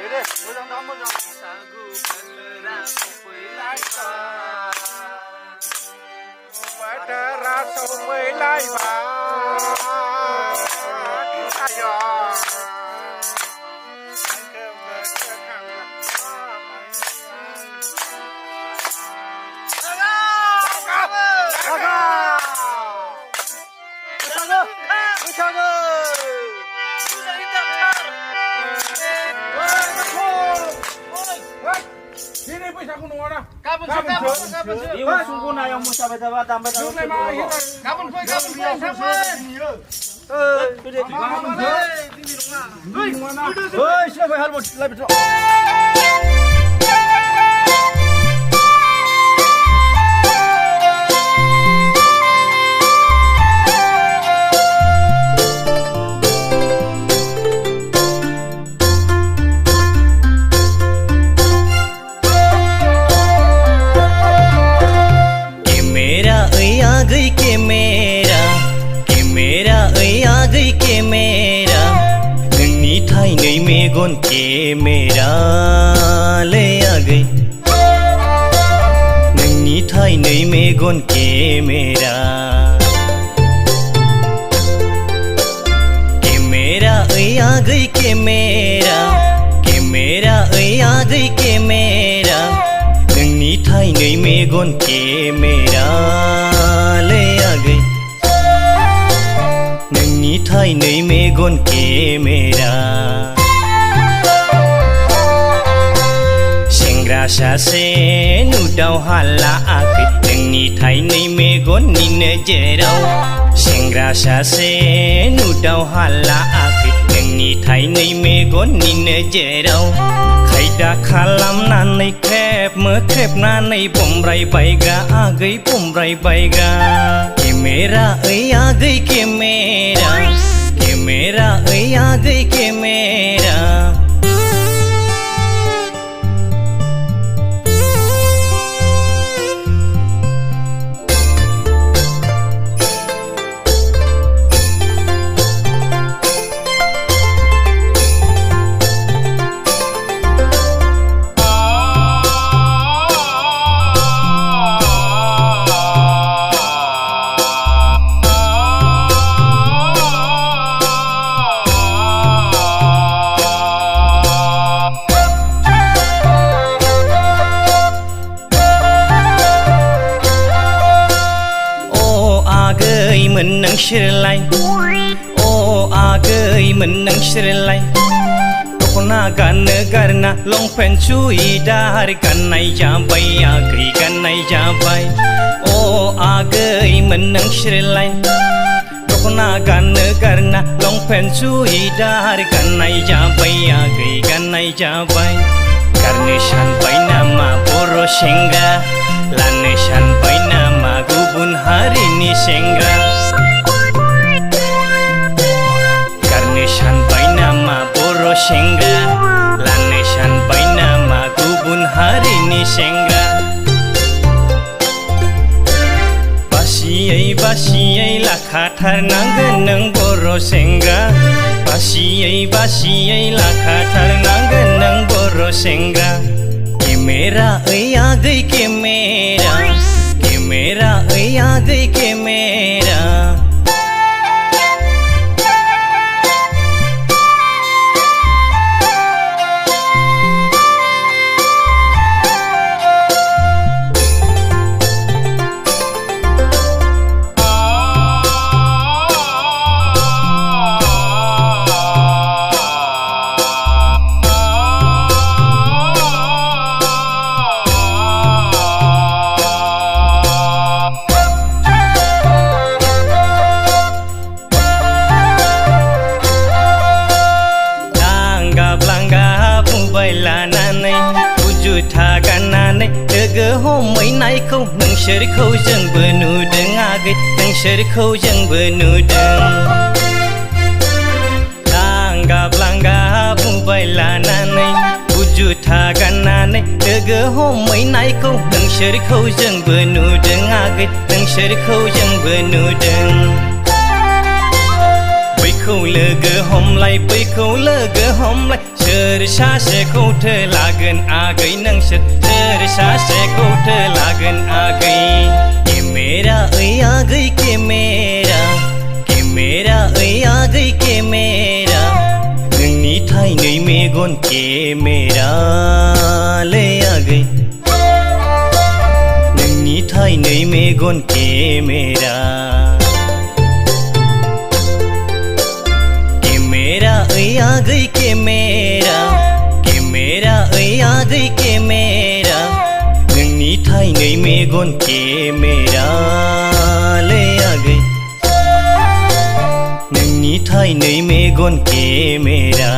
deh, boleh nama dong. Sagu kelera pelai ba. Pada rasa pelai ba. Ayo. Iwan sungguh na yang mau sabar-sabar tambah tambah. Kapan poy Hei, siapa hal bos lagi betul. Megan के मेरा ले आ गई नोंनि थाइनै Megan के मेरा ओइ आ गई केमेरा ओइ आ गई केमेरा नोंनि थाइनै मेगन के मेरा ले आ गई नोंनि थाइनै मेगन के मेरा सासे नुदाव हालाआखै नोंनि थाइनै मेगननि नोजोराव सेंग्रा सासे नुदाव हालाआखै नोंनि थाइनै मेगननि नोजोराव खायदा खालामनानै खेबनानै बमब्रायबायग्रा आगै बमब्रायबायग्रा केमेरा ओइ आगै केमेरा ओइ आगै केमेरा नोंसोरलाय अ आगैमोन नोंसोरलाय दखना गाननो गारना लंपेन्ट सुइदार गाननाय जाबाय आगै गाननाय जाबाय अ आगैमोन नोंसोरलाय दखना गाननो गारना लंपेन्ट सुइदार गाननाय जाबाय आगै गाननाय जाबाय गारनो सानबाय नामा बर' सेंग्रा लानो सानबाय नामा गुबुन हारिनि सेंग्रा सानबाय नामा बर' सेंग्रा लानो सानबाय नामा गुबुन हारिनि सेंग्रा बासियै लाखाथारनांगोन नों बर' सेंग्रा बासियै लाखाथारनांगोन नों बर' सेंग्रा केमेरा ओइ आगै केमेरा ओइ आगै केमेरा हमैनायखौ नोंसोरखौ जोंबो नुदों आगै नोंसोरखौ जोंबो नुदों लांगा बुबाय लानानै जुथा गाननानै लोगो हमैनायखौ नोंसोरखौ जोंबो नुदों आगै नोंसोरखौ जोंबो नुदों बैखौ लोगो हमलाय बैखौ लोगो हमलाय सोर सासेखौथो लागोन आगै नोंसोर सोर सासेखौथो लागोन आगै केमेरा ओइ आगै केमेरा केमेरा ओइ आगै केमेरा नोंनि थाइनै मेगन केमेरा लै आगै नोंनि थाइनै मेगन केमेरा केमेरा ओइ आगै केमेरा केमेरा ओइ आगै केमेरा नोंनि थाइनै मेगन केमेरा लै आगै नोंनि थाइनै मेगन केमेरा